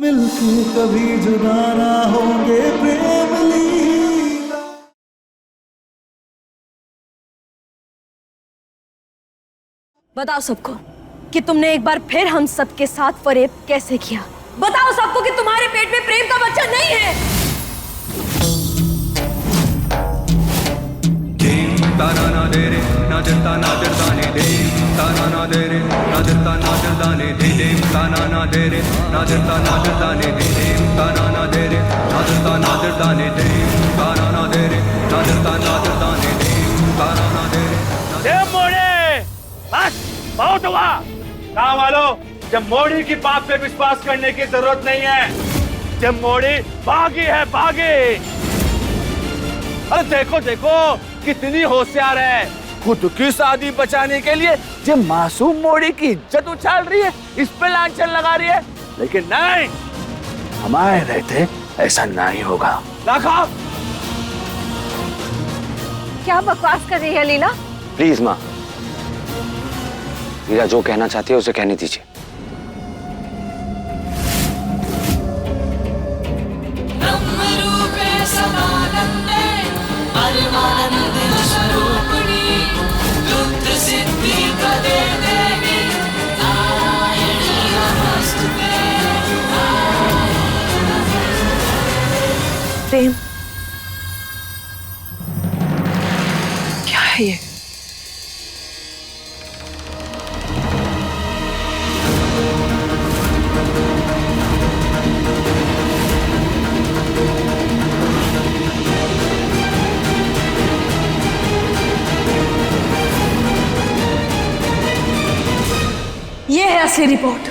मिलके कभी जुदा ना होंगे प्रेम लीला। बताओ सबको कि तुमने एक बार फिर हम सबके साथ फरेब कैसे किया। बताओ सबको कि तुम्हारे पेट में प्रेम का बच्चा नहीं है। ताना ना दे रे नाजरता नाजरदाने दे ताना ना दे रे नाजरता नाजरदाने दे ताना ना दे रे नाजरता नाजरदाने दे ताना ना दे रे नाजरता नाजरदाने दे ताना ना दे रे नाजरता नाजरदाने दे ताना ना दे रे मोड़ी बस बहुत हुआ। गाँव वालों, जब मोड़ी की बात पे विश्वास करने की जरूरत नहीं है। जब मोड़ी भागी है भागी। अरे देखो देखो कितनी होशियार है, खुद की शादी बचाने के लिए जो मासूम मोड़ी की इज्जत उछाल रही है, इस पे लांछन लगा रही है। लेकिन नहीं, हमारे रहते ऐसा नहीं होगा। लाखा क्या बकवास कर रही है लीला? प्लीज माँ, लीला जो कहना चाहती है उसे कहने दीजिए। प्रेम क्या है ये? ये है असली रिपोर्ट।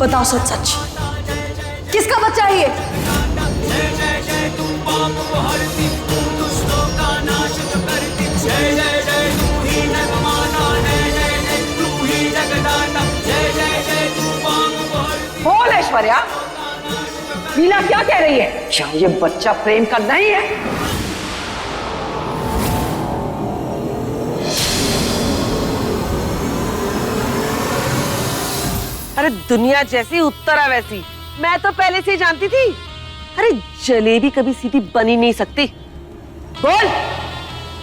बताओ सच सच, किसका बच्चा है ये? बोल ऐश्वर्या, लीला क्या कह रही है? क्या ये बच्चा प्रेम का नहीं है? अरे दुनिया जैसी उत्तरा वैसी, मैं तो पहले से ही जानती थी। अरे जलेबी कभी सीधी बनी नहीं सकती। बोल,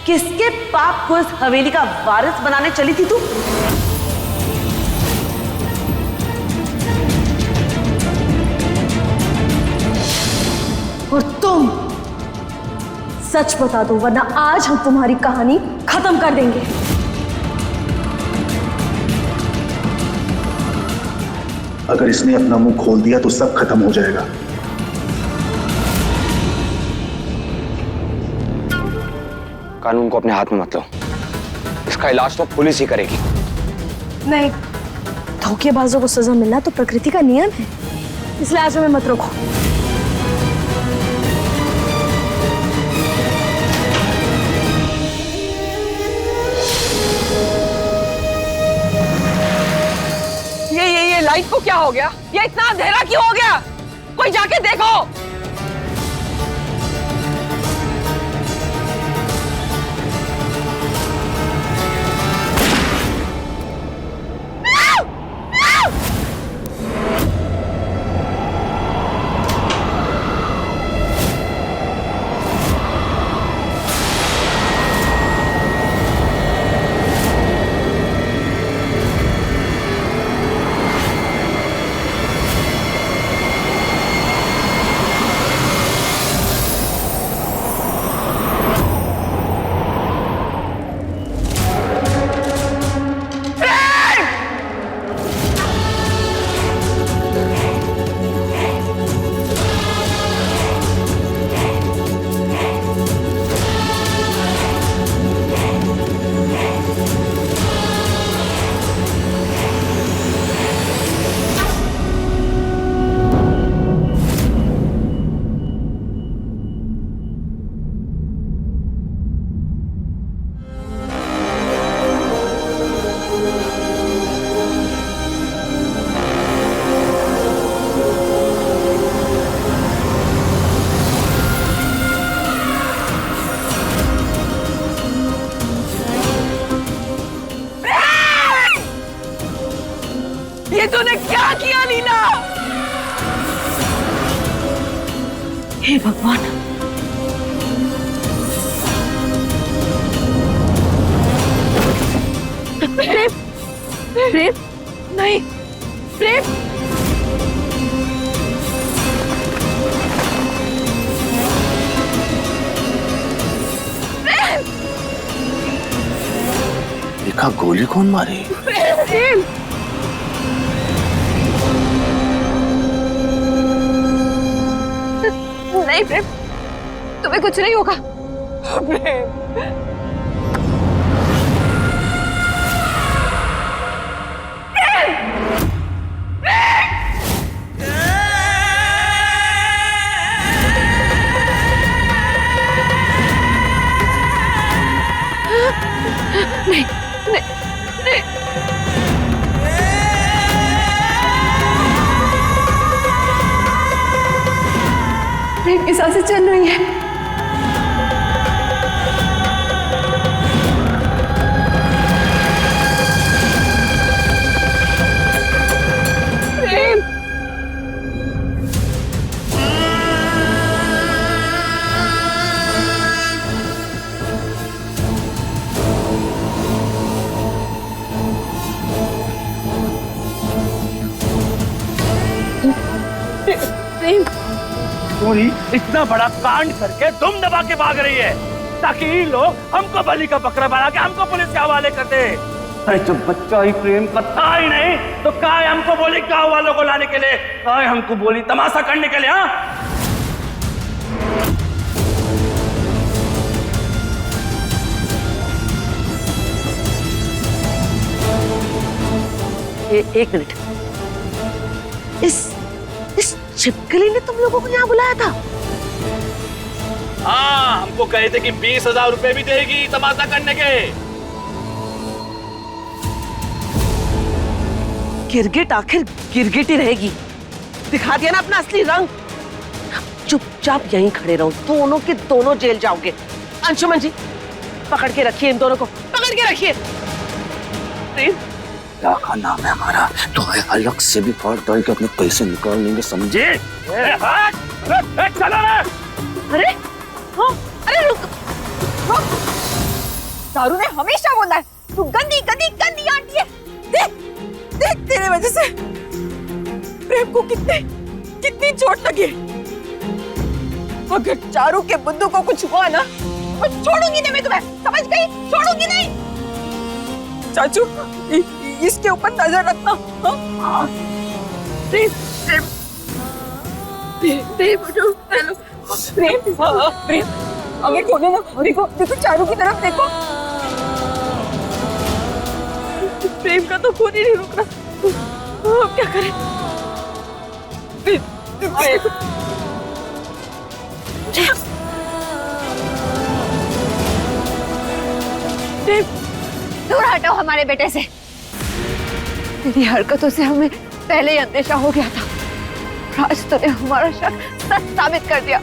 किसके बाप को इस हवेली का वारिस बनाने चली थी तू? और तुम सच बता दो, वरना आज हम तुम्हारी कहानी खत्म कर देंगे। अगर इसने अपना मुंह खोल दिया तो सब खत्म हो जाएगा। कानून को अपने हाथ में मत लो, इसका इलाज तो पुलिस ही करेगी। नहीं, धोखेबाजों को सजा मिलना तो प्रकृति का नियम है, इसलिए आज हमें मत रोको। ये लाइट को क्या हो गया? ये इतना अंधेरा क्यों हो गया? कोई जाके देखो। हे भगवान। प्रेम, प्रेम, नहीं, प्रेम। देखा गोली कौन मारी? प्रेम। नहीं प्रेम, तुम्हें कुछ नहीं होगा। प्रेम। नहीं, नहीं, नहीं। प्रेम की सांसें चल रही है। प्रेम। प्रेम। चोरी इतना बड़ा कांड करके तुम दबा के भाग रही है ताकि ये लोग हमको बलि का बकरा बना के हमको पुलिस के हवाले कर दे। अरे जब बच्चा ही प्रेम का था ही नहीं तो काय हमको बोली गाँव वालों को लाने के लिए, काय हमको बोली तमाशा करने के लिए। हाँ एक मिनट, इस छिपकली ने तुम लोगों को यहाँ बुलाया था? हाँ, हमको कहे थे कि 20,000 रुपए भी देगी तमाशा करने के। गिरगिट आखिर गिरगिट ही रहेगी। दिखा दिया ना अपना असली रंग। चुपचाप यहीं खड़े रहो, दोनों के दोनों जेल जाओगे। अंशुमन जी, पकड़ के रखिए इन दोनों को, पकड़ के रखिए। का नाम है हमारा, तो अलग से भी फाड़ डाल के अपने पैसे निकाल लेंगे, समझे? चलो ना। अरे हाँ, अरे रुक, रुक। दारू ने हमेशा बोला है तू गंदी गंदी गंदी आंटी है। देख देख, तेरे वजह से प्रेम को कितनी चोट लगी है। अगर चारू के बुद्धू को कुछ हुआ ना तो छोड़ूंगी नहीं मैं तुम्हें, समझ गई? छोड़ूंगी नहीं। चाचू, इसके ऊपर नजर रखना। हाँ? प्रेम, प्रेम, प्रेम, प्रेम, प्रेम, हाँ, प्रेम, अगर खोलो ना, देखो देखो चारू की तरफ देखो। प्रेम का तो खून ही नहीं रुक रहा, अब क्या करें? प्रेम, दूर हटो हमारे बेटे से। तेरी हरकतों से हमें पहले ही अंदेशा हो गया था। आज तूने हमारा शक सच साबित कर दिया।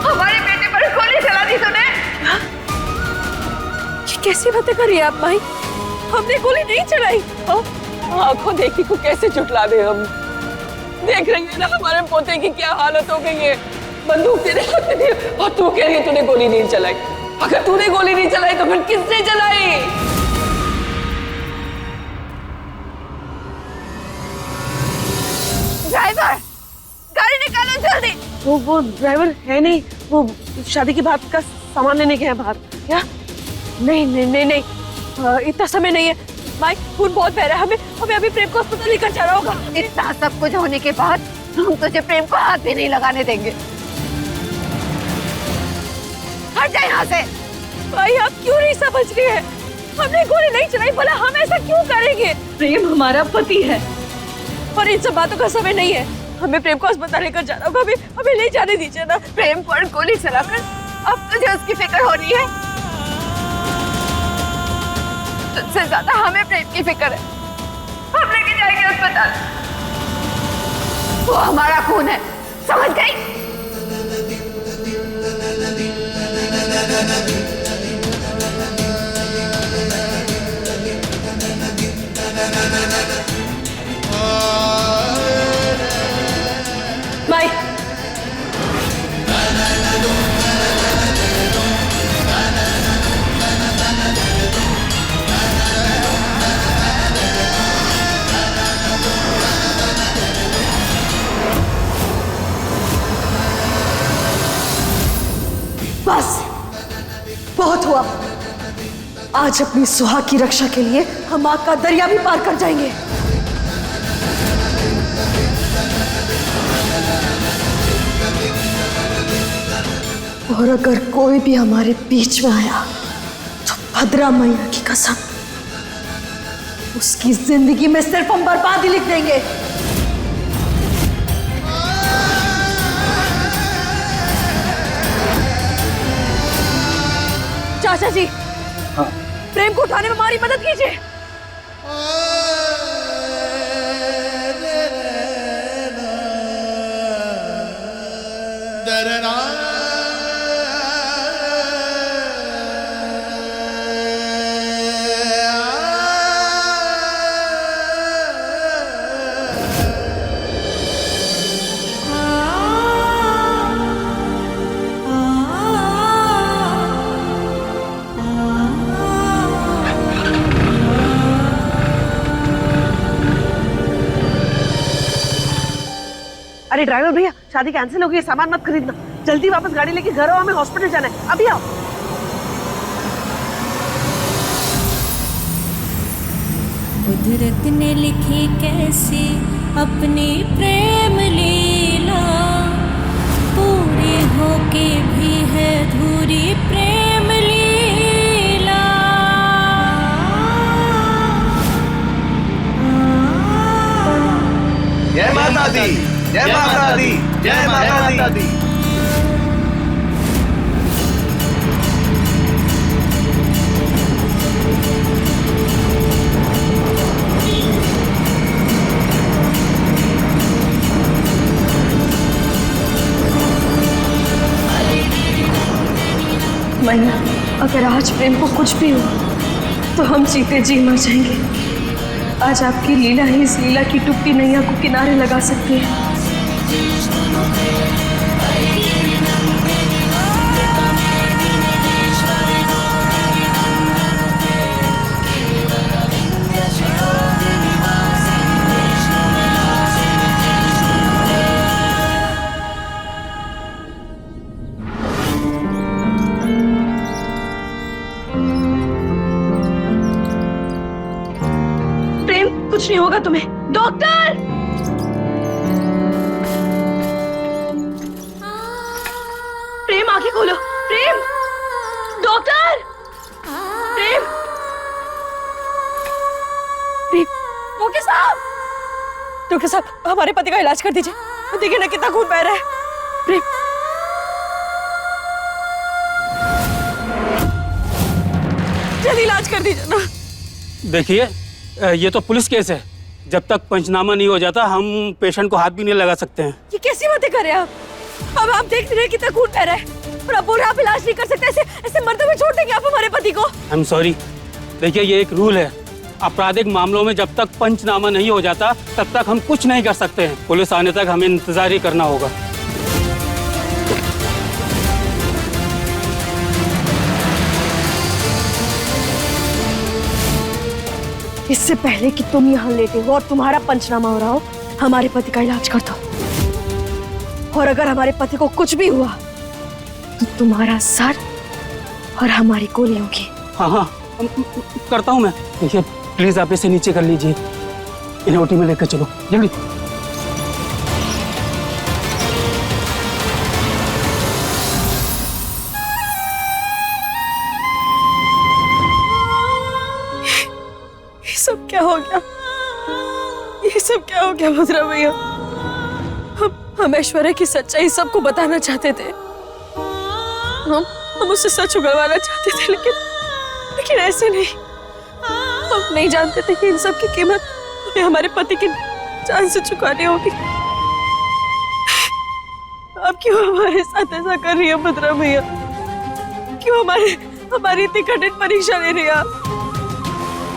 हमारे बेटे पर गोली चला दी तूने। ये कैसी बातें कर रही है आप माई? हमने गोली नहीं चलाई। आंखों देखी को कैसे झुठला दे हम? देख रही है ना हमारे पोते की क्या हालत हो गई है। बंदूक तेरे हाथ में थी और तू कह रही है तूने गोली नहीं चलाई। अगर तूने गोली नहीं चलाई तो फिर किसने चलाई? ड्राइवर, गाड़ी निकालो जल्दी। वो ड्राइवर है नहीं, वो शादी की बात का सामान लेने गए हैं बाहर। क्या? नहीं नहीं नहीं नहीं, इतना समय नहीं है माई, खून बहुत बह रहा है। हमें अभी प्रेम को अस्पताल लेकर जाना होगा। इतना सब कुछ होने के बाद हम तुझे प्रेम को हाथ भी नहीं लगाने देंगे। हट जा यहाँ से। भाई आप क्यों नहीं समझ रही है? हमने गोली नहीं चलाई, बोला हम ऐसा क्यों करेंगे? प्रेम हमारा पति है और इन सब बातों का समय नहीं है। हमें प्रेम को अस्पताल लेकर जाना होगा। हमें ले जाने दीजिए ना। प्रेम पर गोली चलाकर अब तुझे उसकी फिक्र हो रही है। तुझसे ज्यादा हमें प्रेम की फिक्र है। हम लेके जाएंगे अस्पताल। वो हमारा खून है, समझ गई? आ आज अपनी सुहाग की रक्षा के लिए हम आग का दरिया भी पार कर जाएंगे। और अगर कोई भी हमारे बीच में आया तो भद्रा मैया की कसम, उसकी जिंदगी में सिर्फ हम बर्बादी लिख देंगे। चाचा जी, हाँ। प्रेम को उठाने में हमारी मदद कीजिए। अरे ड्राइवर भैया, शादी कैंसिल हो गई, सामान मत खरीदना, जल्दी वापस गाड़ी लेके घर आओ, हमें हॉस्पिटल जाना है, अभी आओ। कुदरत ने लिखी कैसी अपनी प्रेम लीला, पूरी होके भी है अधूरी प्रेम लीला। जय माता दी, जय माता दी, जय माता दी। मैया, अगर आज प्रेम को कुछ भी हुआ तो हम जीते जी मर जाएंगे। आज आपकी लीला ही इस लीला की टूटी नैया को किनारे लगा सकती है। कुछ नहीं होगा तुम्हें। डॉक्टर! प्रेम, आंखें खोलो। प्रेम! डॉक्टर! प्रेम! प्रेम! डॉक्टर साहब! डॉक्टर साहब, हमारे पति का इलाज कर दीजिए। देखिए ना कितना खून बह रहा है। प्रेम! जल्दी इलाज कर दीजिए ना। देखिए, ये तो पुलिस केस है। जब तक पंचनामा नहीं हो जाता हम पेशेंट को हाथ भी नहीं लगा सकते हैं। ये कैसी बातें कर रहे हैं आप? अब आप देख रहे हैं कितना खून बह रहा है और आप बोल रहे हैं आप इलाज नहीं कर सकते। ऐसे मरते हुए छोड़ देंगे आप हमारे पति को? I am sorry. देखिए, ये एक रूल है। आपराधिक मामलों में जब तक पंचनामा नहीं हो जाता तब तक हम कुछ नहीं कर सकते हैं। पुलिस आने तक हमें इंतजार ही करना होगा। इससे पहले कि तुम यहाँ लेटे हो और तुम्हारा पंचनामा हो रहा हो, हमारे पति का इलाज कर दो। और अगर हमारे पति को कुछ भी हुआ तो तुम्हारा सर और हमारी गोली होगी। हाँ हाँ, करता हूँ मैं। देखिए, प्लीज आप इसे नीचे कर लीजिए। इन्हें ओटी में लेकर चलो जल्दी। सब क्या हो गया? ये सब क्या हो गया भद्रा भैया? हम ऐश्वर्या की सच्चाई सबको बताना चाहते थे। हम उससे सच उगलवाना चाहते थे, लेकिन ऐसे नहीं। हम नहीं जानते थे कि इन सब की कीमत हमें हमारे पति की जान से चुकानी होगी। आप क्यों हमारे साथ ऐसा कर रही है भद्रा भैया? क्यों हमारी इतनी कठिन परीक्षा ले रही है आप?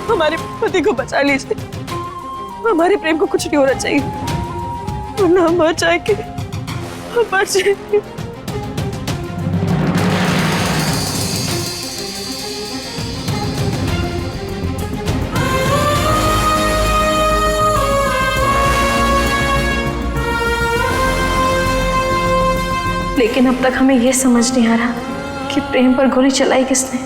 हमारे पति को बचा लीजिए। हमारे प्रेम को कुछ नहीं होना चाहिए, वरना हम मर जाएंगे। हम मर जाएंगे। लेकिन अब तक हमें यह समझ नहीं आ रहा कि प्रेम पर गोली चलाई किसने।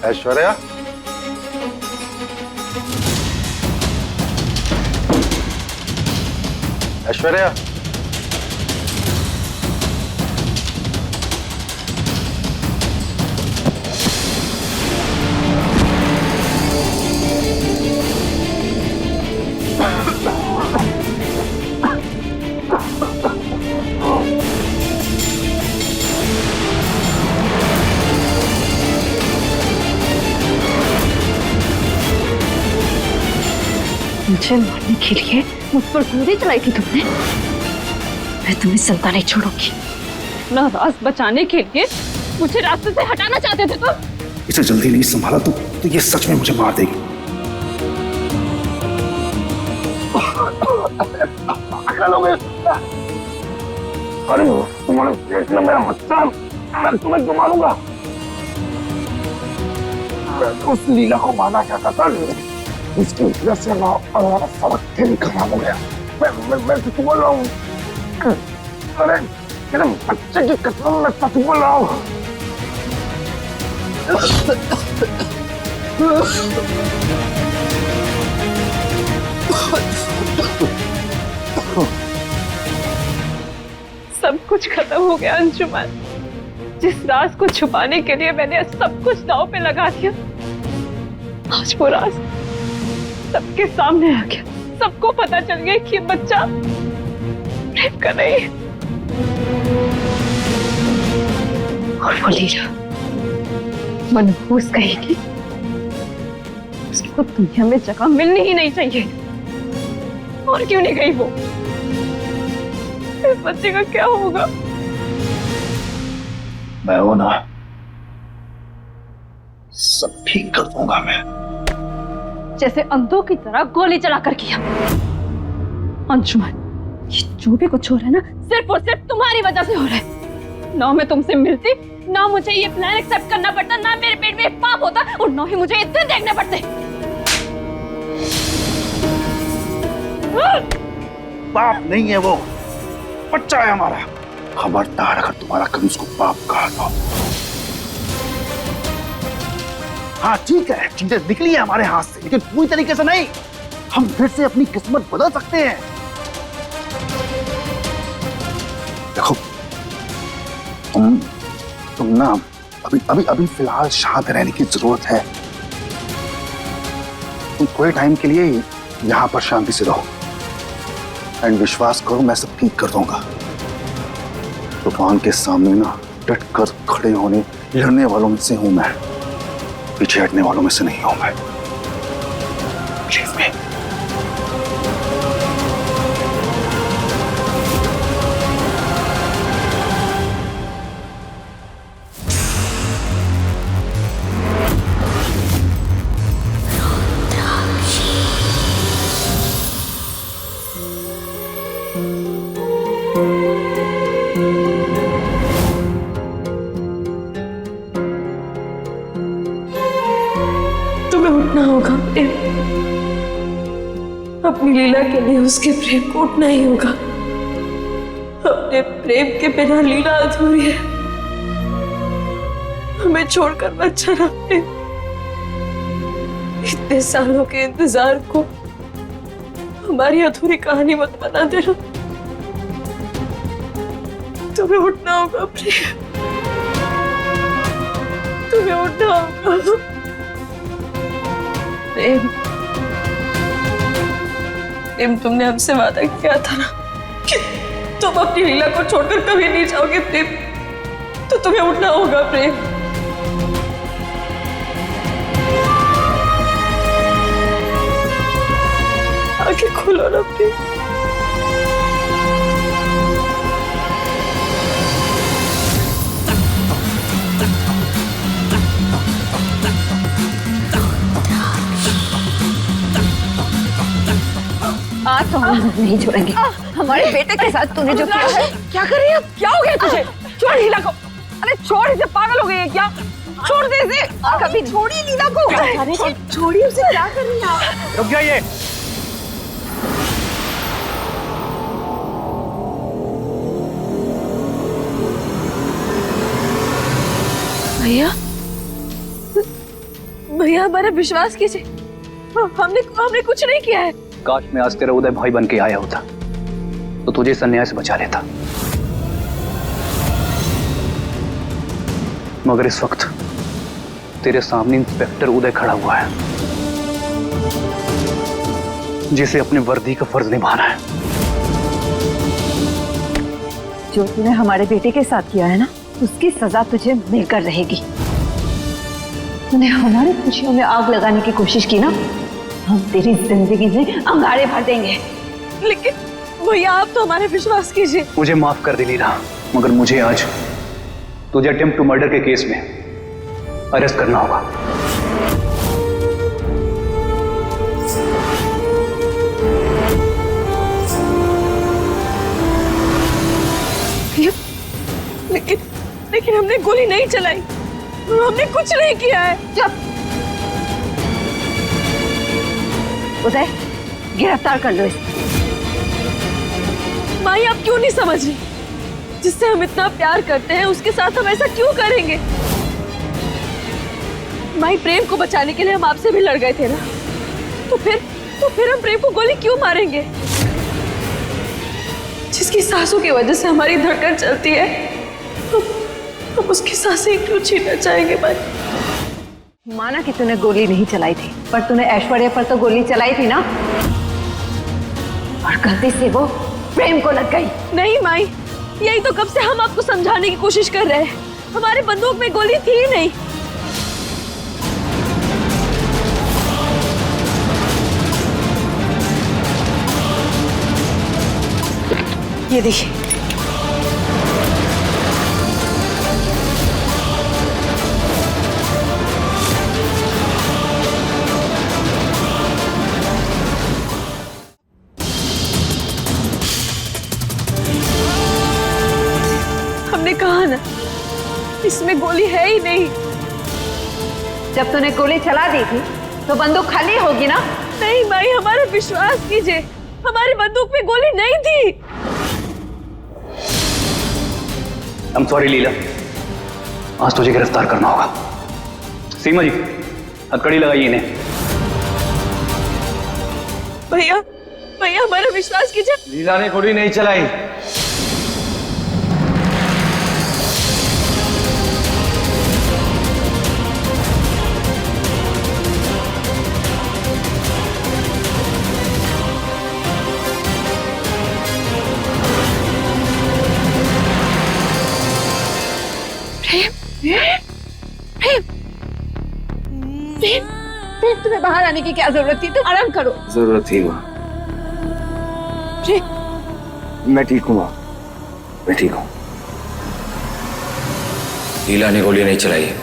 ऐश्वर्या, ऐश्वर्या, मुझे मारने के लिए मुझ पर गोली चलाई थी तुमने। मैं तुम्हें जिंदा नहीं छोड़ूंगी। अपना राज बचाने के लिए मुझे रास्ते से हटाना चाहते थे तुम। इसे जल्दी नहीं संभाला तो ये सच में मुझे मार देगी। अरे तुम्हारे पेट में मेरा बच्चा, मैं तुम्हें घुमा लूंगा। मैं तो उस लीला को मारना चाहता था, इसकी वजह से हमारा सड़क खेल खराब हो गया। मैं सच बोल रहा हूँ। अरे मेरे बच्चे की कसम, मैं सच बोल रहा हूँ। सब कुछ खत्म हो गया अंजुमन। जिस राज को छुपाने के लिए मैंने सब कुछ दांव पे लगा दिया, आज वो राज सबके सामने आ गया। सबको पता चल गया कि बच्चा प्रेम कर रही है। और वो लीला मनहूस कहेगी, उसको दुनिया में जगह मिलनी ही नहीं चाहिए। और क्यों नहीं गई वो? इस बच्चे का क्या होगा? मैं हूं ना, सब ठीक कर दूंगा मैं। जैसे अंधों की तरह गोली चलाकर किया। अंजुमन, ये जो भी कुछ हो रहा है ना, सिर्फ और सिर्फ तुम्हारी वजह से हो रहा है। ना मैं तुमसे मिलती, ना मुझे ये प्लान एक्सेप्ट करना पड़ता, ना मेरे पेट में पाप होता, और ना ही मुझे ये दिन देखने पड़ते। पाप नहीं है वो, बच्चा है हमारा। खबरदार अगर तुम्हारा कभी उसको पाप कहा तो। हाँ ठीक है, चीजें निकली है हमारे हाथ से, लेकिन पूरी तरीके से नहीं। हम फिर से अपनी किस्मत बदल सकते हैं। देखो तुम ना अभी फिलहाल शांत रहने की जरूरत है। तुम थोड़े टाइम के लिए यहां पर शांति से रहो, एंड विश्वास करो मैं सब ठीक कर दूंगा। तूफान के सामने ना डट कर खड़े होने, लड़ने वालों में से हूं मैं, पीछे हटने वालों में से नहीं हूं मैं। Believe me. तुम्हें उठना होगा प्रेम। अपनी लीला के लिए उसके प्रेम को उठना ही होगा। अपने प्रेम के बिना लीला अधूरी है। हमें छोड़कर मत जाना प्रेम। इतने सालों के इंतजार को हमारी अधूरी कहानी मत बना देना। तुम्हें उठना होगा प्रेम, तुम्हें उठना होगा प्रेम। प्रेम, तुमने हमसे वादा किया था ना कि तुम अपनी लीला को छोड़कर कभी नहीं जाओगे प्रेम, तो तुम्हें उठना होगा प्रेम। आंखें खोलो ना प्रेम। आज तो हम नहीं छोड़ेंगे। हमारे बेटे के साथ तूने जो किया है। क्या कर रही है? क्या हो गया तुझे? छोड़ लीला को। अरे छोड़, इसे पागल हो गई है क्या? छोड़ दे इसे। कभी छोड़ी लीला को। छोड़ी उसे, क्या कर रही है? रुक जाइए। भैया, भैया हमारा विश्वास कीजिए, हमने कुछ नहीं किया है। काश मैं आज तेरा उदय भाई बन के आया होता तो तुझे इस अन्याय से बचा लेता, मगर इस वक्त तेरे सामने इंस्पेक्टर उदय खड़ा हुआ है जिसे अपने वर्दी का फर्ज निभाना है। जो तूने हमारे बेटे के साथ किया है ना, उसकी सजा तुझे मिलकर रहेगी। तूने हमारी खुशियों में आग लगाने की कोशिश की ना, हम तेरी जिंदगी में अंगारे भर देंगे। लेकिन भैया आप तो हमारे विश्वास कीजिए। मुझे माफ कर दे लीला, मगर मुझे आज तुझे अटेम्प्ट टू मर्डर के केस में अरेस्ट करना होगा। लेकिन हमने गोली नहीं चलाई, हमने कुछ नहीं किया है। चुप! उदय, गिरफ्तार कर लो इसे। माई आप क्यों नहीं समझ रही? जिससे हम इतना प्यार करते हैं उसके साथ हम ऐसा क्यों करेंगे? माई प्रेम को बचाने के लिए हम आपसे भी लड़ गए थे ना, तो फिर हम प्रेम को गोली क्यों मारेंगे? जिसकी सांसों की वजह से हमारी धड़कन चलती है, हम उसकी सांसें क्यों छीनना चाहेंगे? माई माना कि तूने गोली नहीं चलाई थी, पर तूने ऐश्वर्या पर तो गोली चलाई थी ना, और गलती से वो प्रेम को लग गई। नहीं माई, यही तो कब से हम आपको समझाने की कोशिश कर रहे हैं। हमारे बंदूक में गोली थी ही नहीं। ये देखिए, हमने कहा ना, इसमें गोली है ही नहीं। जब तूने गोली चला दी थी तो बंदूक खाली होगी ना? नहीं माई, हमारा विश्वास कीजिए, हमारी बंदूक में गोली नहीं थी। I'm sorry लीला, आज तुझे गिरफ्तार करना होगा। सीमा जी, हथकड़ी लगाइए इन्हें। भैया हमारा विश्वास कीजिए। लीला ने गोली नहीं चलाई। फिर तुम्हें बाहर आने की क्या जरूरत थी? तुम आराम करो। जरूरत थी माँ। मैं ठीक हूँ माँ, मैं ठीक हूँ। लीला ने गोली नहीं चलाई है।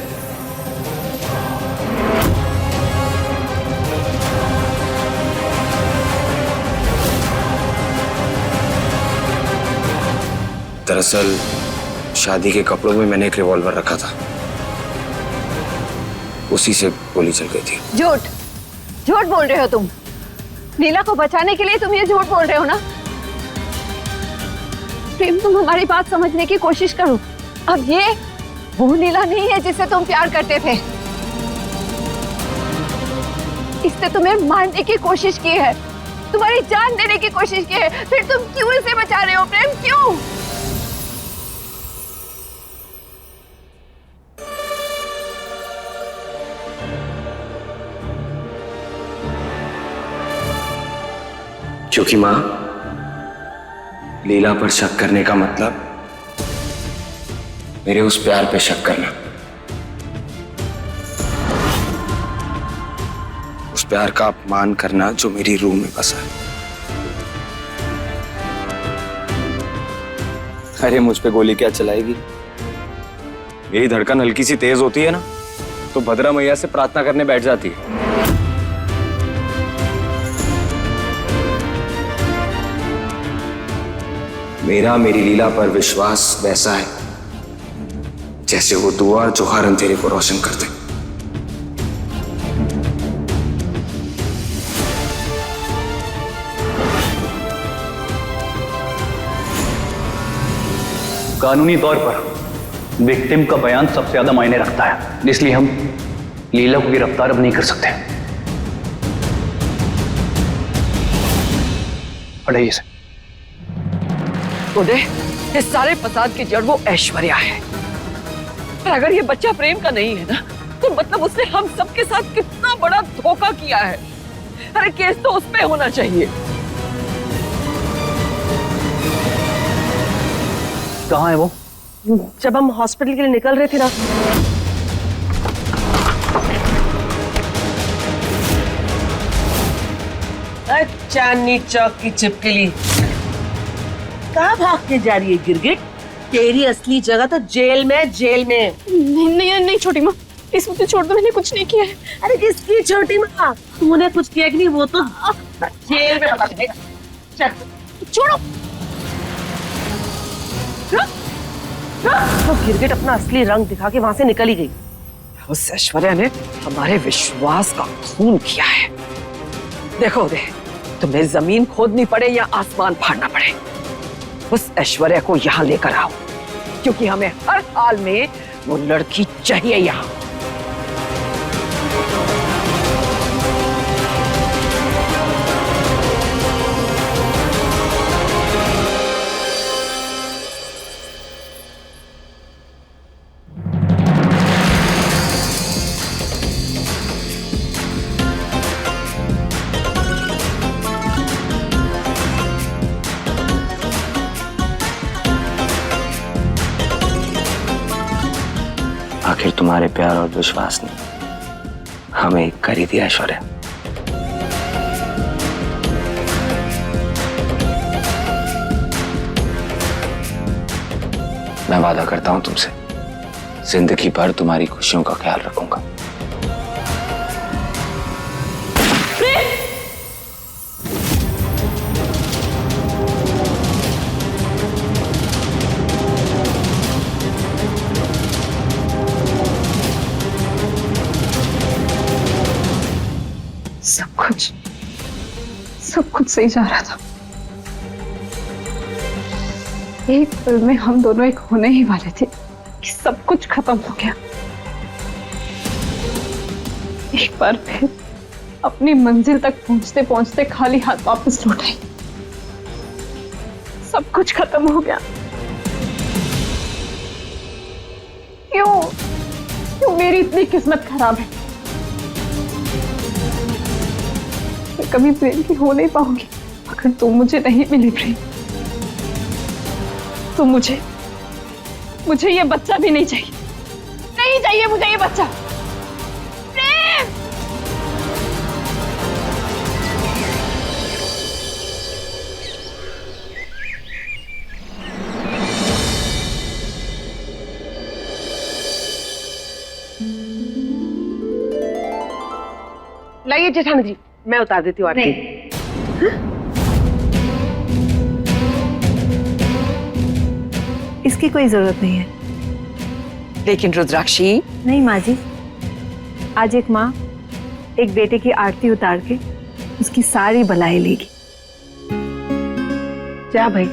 दरअसल शादी के कपड़ों में मैंने एक रिवॉल्वर रखा था, उसी से गोली चल गई थी। झूठ बोल रहे हो तुम। लीला को बचाने के लिए तुम ये झूठ बोल रहे हो ना? प्रेम, तुम हमारी बात समझने की कोशिश करो। अब ये वो लीला नहीं है जिससे तुम प्यार करते थे। इसने तुम्हें मारने की कोशिश की है, तुम्हारी जान देने की कोशिश की है, फिर तुम क्यों इसे बचा रहे हो? प्रेम, क्यों? क्योंकि माँ, लीला पर शक करने का मतलब मेरे उस प्यार पे शक करना, उस प्यार का अपमान करना जो मेरी रूह में बसा है। अरे मुझ पे गोली क्या चलाएगी? मेरी धड़कन हल्की सी तेज होती है ना, तो भद्रा मैया से प्रार्थना करने बैठ जाती है। मेरा मेरी लीला पर विश्वास वैसा है जैसे वो दुआ जो हर अंधेरे को रोशन कर दे। कानूनी तौर पर विक्टिम का बयान सबसे ज्यादा मायने रखता है, इसलिए हम लीला को गिरफ्तार अब नहीं कर सकते। हटाइए इसे। उदय, इस सारे फसाद की जड़ वो ऐश्वर्या है। पर अगर ये बच्चा प्रेम का नहीं है ना, तो मतलब उसने हम सबके साथ कितना बड़ा धोखा किया है। अरे केस तो उस पे होना चाहिए। कहाँ है वो? जब हम हॉस्पिटल के लिए निकल रहे थे ना, चांदनी चौक की छिपकली कहाँ भाग के जा रही है गिरगिट? तेरी असली जगह तो जेल में, जेल में। नहीं नहीं नहीं छोटी माँ, इस मुझे छोड़ दो, मैंने कुछ नहीं किया है। अरे किसकी छोटी माँ? तूने कुछ किया कि नहीं, वो तो जेल में पकड़ देगा। चल छोड़ो। तो गिरगिट अपना असली रंग दिखा के वहां से निकल ही गई। उस ऐश्वर्या ने हमारे विश्वास का खून किया है। देखो दे, तुम्हें जमीन खोदनी पड़े या आसमान फाड़ना पड़े, उस ऐश्वर्या को यहाँ लेकर आओ, क्योंकि हमें हर हाल में वो लड़की चाहिए यहाँ। आखिर तुम्हारे प्यार और विश्वास ने हमें एक कर ही दिया ऐश्वर्या। मैं वादा करता हूं तुमसे, जिंदगी भर तुम्हारी खुशियों का ख्याल रखूंगा। सब कुछ सही जा रहा था। एक पल में हम दोनों एक होने ही वाले थे कि सब कुछ खत्म हो गया। एक बार फिर अपनी मंजिल तक पहुंचते पहुंचते खाली हाथ वापस लौट आई। सब कुछ खत्म हो गया। क्यों मेरी इतनी किस्मत खराब है? मैं कभी प्रेम की हो नहीं पाऊंगी अगर तुम मुझे नहीं मिली प्रेम। तो मुझे ये बच्चा भी नहीं चाहिए। नहीं चाहिए मुझे ये बच्चा। प्रेम! लाइए जेठानी जी, मैं उतार देती हूँ आरती। इसकी कोई जरूरत नहीं है। लेकिन रुद्राक्षी, नहीं माँ जी, आज एक माँ एक बेटे की आरती उतार के उसकी सारी बलाई लेगी। जा भाई।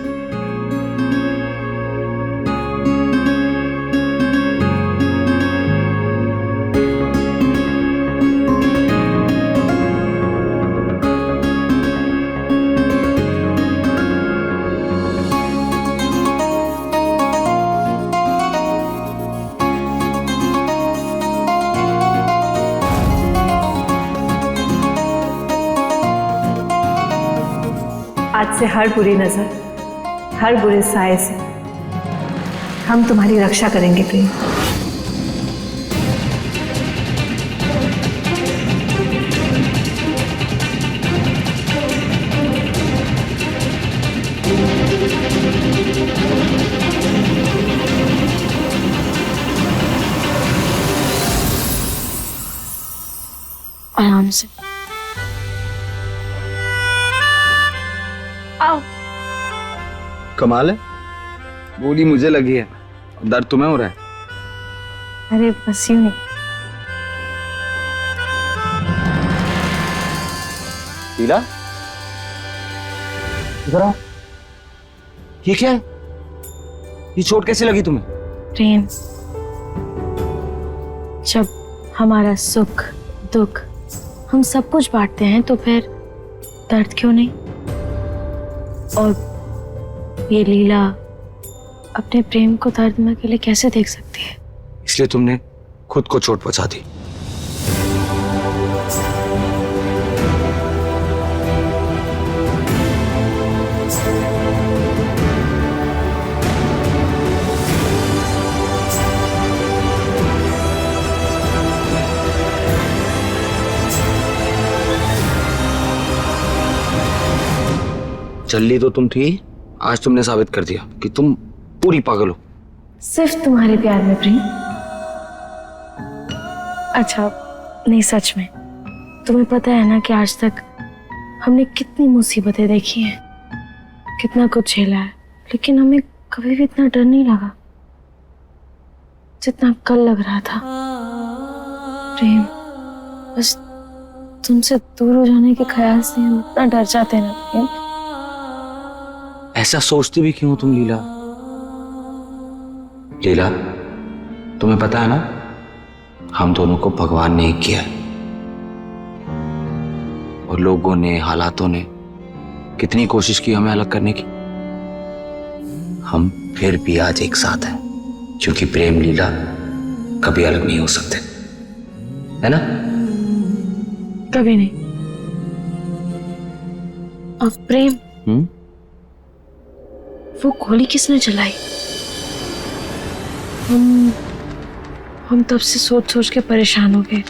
आज से हर बुरी नजर, हर बुरे साए से हम तुम्हारी रक्षा करेंगे प्रेम। आराम से आओ। कमाल है, गोली मुझे लगी है, दर्द तुम्हें हो रहा है। अरे बस यूं नहीं। लीला, इधर आओ। ये क्या है? ये चोट कैसे लगी तुम्हें? प्रेम, जब हमारा सुख दुख हम सब कुछ बांटते हैं, तो फिर दर्द क्यों नहीं? और ये लीला अपने प्रेम को दर्द में अकेले कैसे देख सकती है? इसलिए तुमने खुद को चोट पहुंचा दी। चल्ली तो तुम थी, आज तुमने साबित कर दिया कि तुम पूरी पागल हो। सिर्फ तुम्हारे प्यार में प्रेम? अच्छा नहीं, सच में तुम्हें पता है ना कि आज तक हमने कितनी मुसीबतें देखी हैं, कितना कुछ झेला है, लेकिन हमें कभी भी इतना डर नहीं लगा जितना कल लग रहा था। प्रेम, बस तुमसे दूर हो जाने के ख्याल से हम इतना डर जाते हैं ना प्रेम। ऐसा सोचती भी क्यों तुम लीला? लीला, तुम्हें पता है ना, हम दोनों को भगवान ने एक किया है, और लोगों ने, हालातों ने कितनी कोशिश की हमें अलग करने की। हम फिर भी आज एक साथ हैं, क्योंकि प्रेम लीला कभी अलग नहीं हो सकते, है ना? कभी नहीं। अब प्रेम, वो गोली किसने चलाई? हम तब से सोच सोच के परेशान हो गए,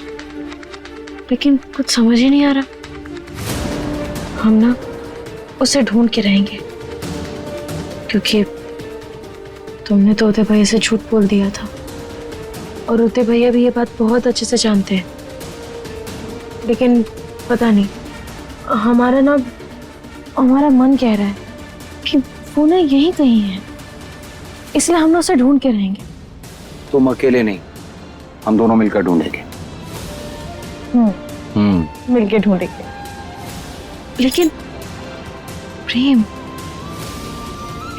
लेकिन कुछ समझ ही नहीं आ रहा। हम ना उसे ढूंढ के रहेंगे, क्योंकि तुमने तो उदय भैया से झूठ बोल दिया था, और उदय भैया भी ये बात बहुत अच्छे से जानते हैं। लेकिन पता नहीं, हमारा मन कह रहा है कि वो ना यहीं कहीं है, इसलिए हम ना उसे ढूंढ के रहेंगे। तुम अकेले नहीं, हम दोनों मिलकर ढूंढेंगे। मिलके ढूंढेंगे। लेकिन प्रेम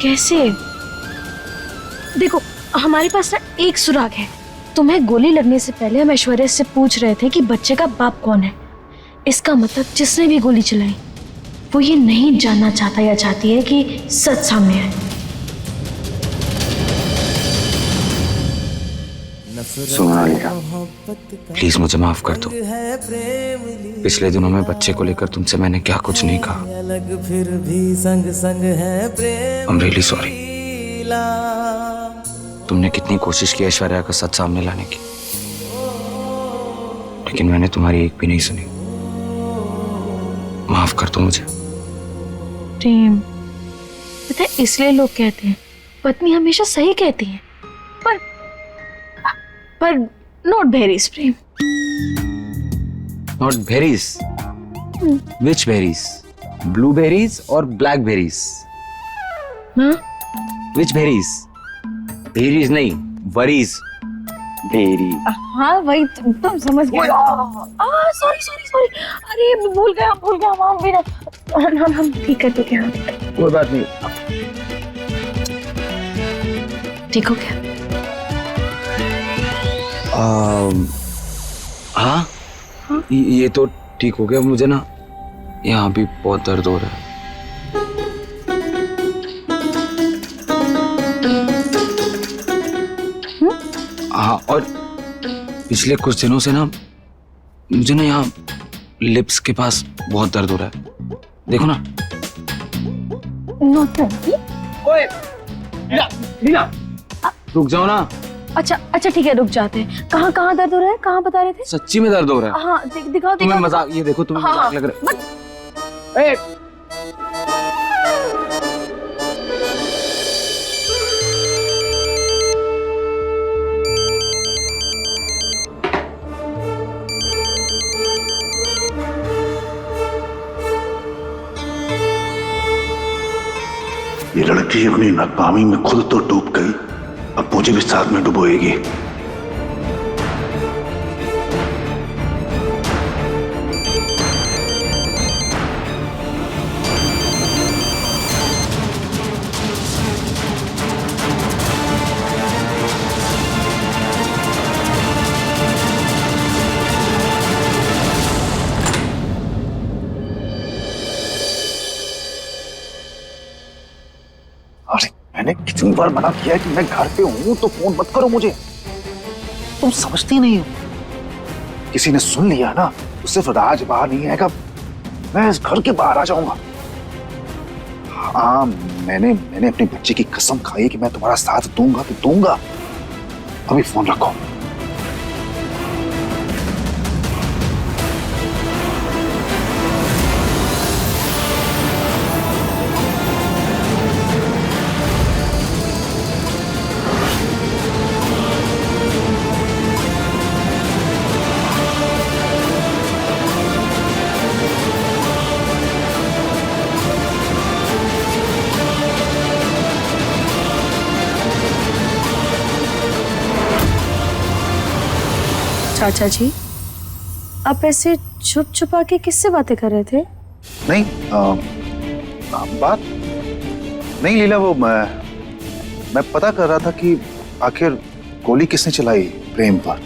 कैसे? देखो, हमारे पास ना एक सुराग है। तुम्हें गोली लगने से पहले हम ऐश्वर्या से पूछ रहे थे कि बच्चे का बाप कौन है। इसका मतलब जिसने भी गोली चलाई वो ये नहीं जानना चाहता या चाहती है कि सच सामने है। सुनो लीला, प्लीज मुझे माफ कर दो। पिछले दिनों में बच्चे को लेकर तुमसे मैंने क्या कुछ नहीं कहा। फिर भी संग संग है प्रेम। I'm really sorry। तुमने कितनी कोशिश की ऐश्वर्या का सच सामने लाने की, लेकिन मैंने तुम्हारी एक भी नहीं सुनी। माफ कर दो मुझे। प्रेम, पता है इसलिए लोग कहते हैं पत्नी हमेशा सही कहती है, पर not berries Prem. Not berries? Which berries? Blueberries और ब्लैकबेरीज? हाँ? विच बेरीज? बेरीज नहीं, वरीज। बेरी। हाँ वही, तुम समझ गए। सॉरी। अरे भूल गया हम भी ना। हम ठीक है। कोई बात नहीं। ठीक हो गया? हाँ, ये तो ठीक हो गया। मुझे ना यहाँ भी बहुत दर्द हो रहा है। हाँ, और पिछले कुछ दिनों से ना मुझे ना यहाँ लिप्स के पास बहुत दर्द हो रहा है। देखो ना। ओए, लीला, रुक जाओ ना। अच्छा ठीक है, रुक जाते हैं। कहाँ दर्द हो रहा है? कहाँ बता रहे थे? सच्ची में दर्द हो रहा है। हाँ, दिखाओ। तुम्हें मजाक, ये देखो तुम्हें मजाक लग रहा है। ये लड़की अपनी नाकामी में खुद तो डूब गई, अब मुझे भी साथ में डुबोएगी। मैंने कितनी बार मना किया है कि मैं घर पे हूं तो फोन मत करो मुझे। तुम समझती नहीं हो। किसी ने सुन लिया ना तो सिर्फ राज बाहर नहीं आएगा, मैं इस घर के बाहर आ जाऊंगा। हाँ, मैंने अपने बच्चे की कसम खाई कि मैं तुम्हारा साथ दूंगा तो दूंगा। अभी फोन रखो। चाचा जी, आप ऐसे छुप छुपा के किससे बातें कर रहे थे? नहीं बात नहीं लीला, वो मैं पता कर रहा था कि आखिर गोली किसने चलाई प्रेम पर।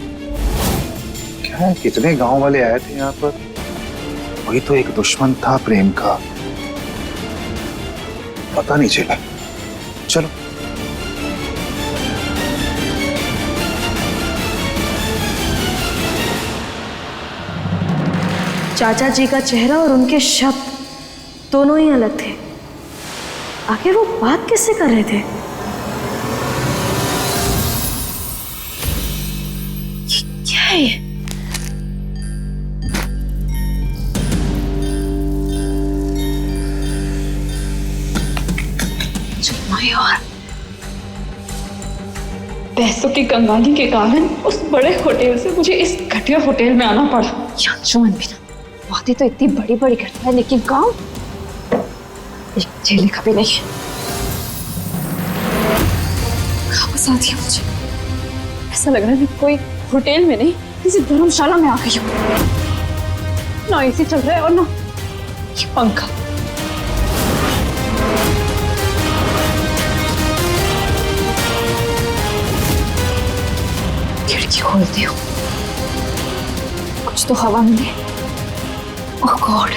क्या है, कितने गांव वाले आए थे यहाँ पर, वही तो एक दुश्मन था प्रेम का, पता नहीं चला। चलो चाचा जी का चेहरा और उनके शब्द दोनों ही अलग थे। आखिर वो बात किससे कर रहे थे? ये क्या है ये? यार, पैसों की कंगाली के कारण उस बड़े होटल से मुझे इस घटिया होटल में आना पड़ा। अंशुमन भी ना, बातें तो इतनी बड़ी बड़ी करता है लेकिन काम एक झेले का भी नहीं। वापस आ दिया मुझे। ऐसा लग रहा है मैं कोई होटल में नहीं किसी धर्मशाला में आ गई हूँ। ना एसी चल रहा है और ना ये पंखा। खिड़की खोलती हूँ, कुछ तो हवा मिले। ओह गॉड,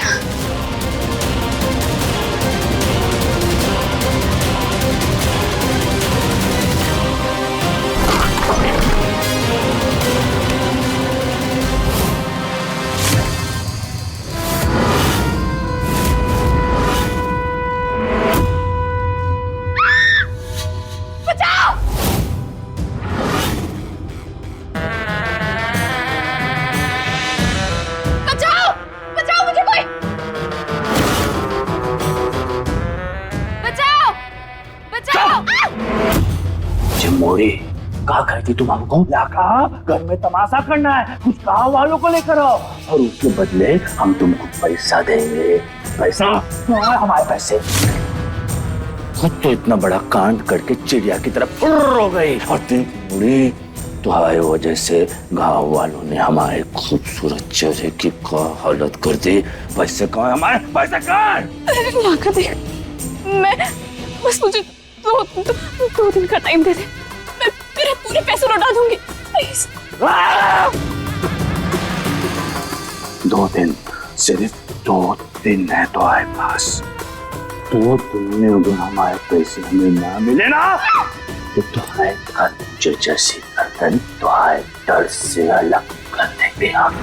मोड़ी कहा गई थी तुम हमको? क्या कहा? घर में तमाशा करना है, कुछ गाँव वालों को लेकर आओ और उसके बदले हम तुमको पैसा देंगे। पैसा? हमारे पैसे? खुद तो इतना बड़ा कांड करके चिड़िया की तरफ उड़ हो गई और मोड़ी तुम्हारी वजह से गाँव वालों ने हमारे खूबसूरत चेहरे की हालत कर दी। पैसे कहाँ? हमारे पैसे कहाँ? मैं बस मुझे दो दिन का टाइम दे दे, मैं मेरे पूरे पैसे लौटा दूंगी प्लीज। 2 दिन, सिर्फ 2 दिन है तुम्हारे पास। 2 दिन में अगर हमारे पैसे हमें ना मिले ना तो तुम्हारे जो जैसी गर्दन तुम्हारे डर से अलग कर देंगे हम।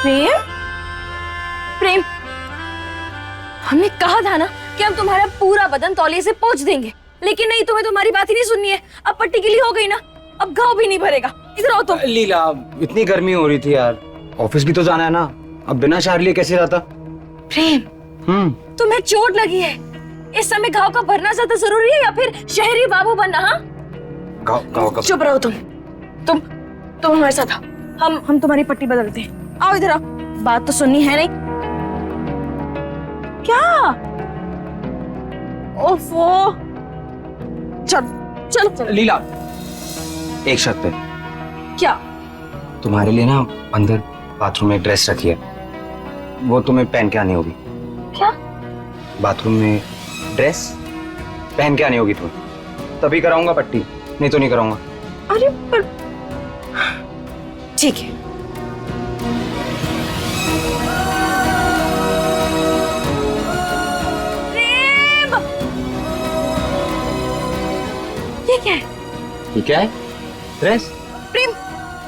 प्रेम, प्रेम, हमने कहा था ना कि हम तुम्हारा पूरा बदन तौलिए से पोंछ देंगे, लेकिन नहीं, तुम्हें तुम्हारी बात ही नहीं सुननी है। अब पट्टी गिली हो गई ना, अब घाव भी नहीं भरेगा। इधर आओ तुम। लीला, इतनी गर्मी हो रही थी यार, ऑफिस भी तो जाना है ना, अब बिना शायर लिए कैसे रहता? प्रेम, तुम्हें चोट लगी है, इस समय घाव का भरना ज्यादा जरूरी है या फिर शहरी बाबू बनना? हाँ, घाव का चुप रहो तुम हमारे साथ आओ, हम तुम्हारी पट्टी बदलते हैं। आओ इधर आओ। बात तो सुननी है नहीं। क्या? ओफो, चल चल चल। लीला, एक शर्त पे। क्या? तुम्हारे लिए ना अंदर बाथरूम में ड्रेस रखी है, वो तुम्हें पहन के आनी होगी। क्या? बाथरूम में ड्रेस पहन के आनी होगी तुम्हें, तभी कराऊंगा पट्टी, नहीं तो नहीं कराऊंगा। अरे पर ठीक है। प्रेम, ये क्या है? ये क्या है? ड्रेस? प्रेम,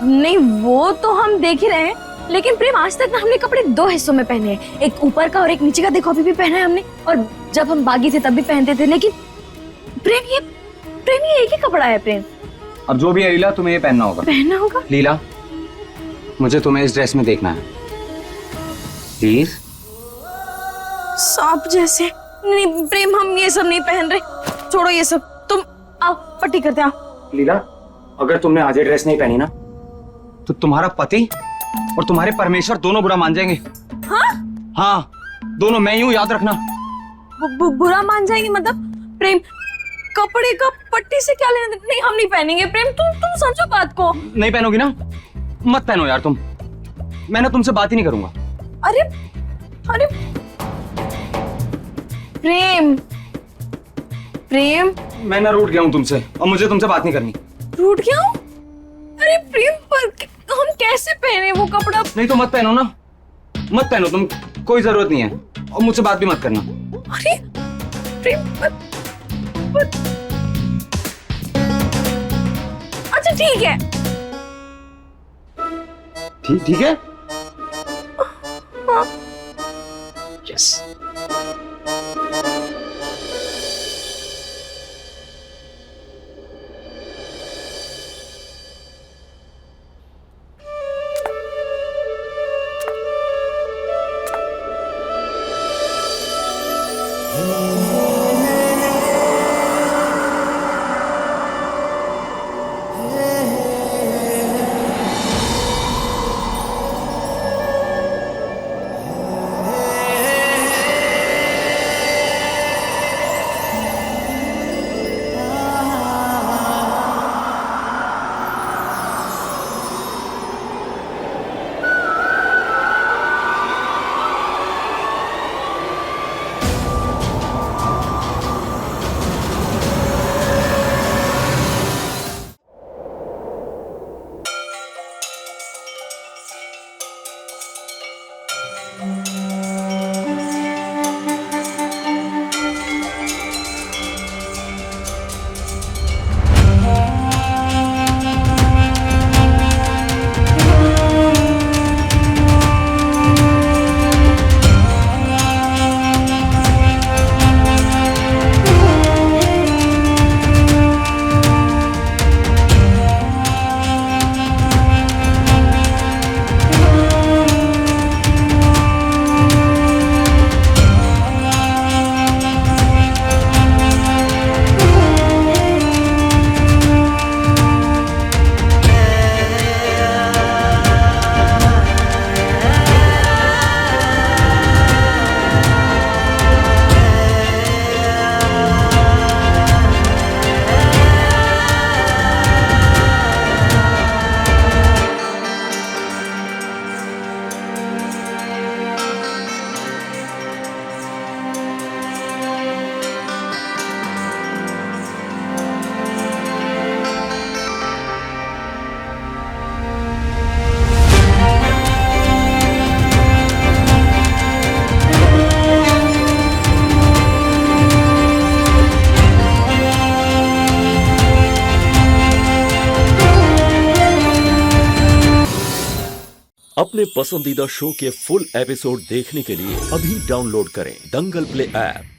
नहीं वो तो हम देख ही रहे हैं, लेकिन प्रेम आज तक ना हमने कपड़े दो हिस्सों में पहने हैं, एक ऊपर का और एक नीचे का। देखो अभी भी पहना है हमने, और जब हम बागी थे तब भी पहनते थे। लेकिन प्रेम ये एक ही कपड़ा है। प्रेम, अब जो भी है लीला, तुम्हें ये पहनना होगा। लीला, मुझे तुम्हें इस ड्रेस में देखना है, प्लीज। सांप जैसे। नहीं प्रेम, हम ये सब नहीं पहन रहे, छोड़ो ये सब। तुम आओ, पट्टी करते आओ। लीला, अगर तुमने आज ये ड्रेस नहीं पहनी ना, तो तुम्हारा पति और तुम्हारे परमेश्वर दोनों बुरा मान जाएंगे। हाँ, दोनों। मैं यूं, याद रखना। बुरा मान जाएंगे मतलब? प्रेम, कपड़े का पट्टी से क्या लेना? नहीं, हम नहीं पहनेंगे। प्रेम, तुम समझो बात को। नहीं पहनोगी ना? मत पहनो यार तुम, मैं ना तुमसे बात ही नहीं करूंगा। अरे अरे प्रेम, मैं ना रूठ गया हूं तुमसे, और मुझे तुमसे बात नहीं करनी। रूठ गया हूँ? अरे प्रेम, पर हम कैसे पहने वो कपड़ा? नहीं तो मत पहनो ना, मत पहनो तुम, कोई जरूरत नहीं है, और मुझसे बात भी मत करना। अरे प्रेम, अच्छा ठीक है। ठीक है। यस। अपने पसंदीदा शो के फुल एपिसोड देखने के लिए अभी डाउनलोड करें दंगल प्ले ऐप।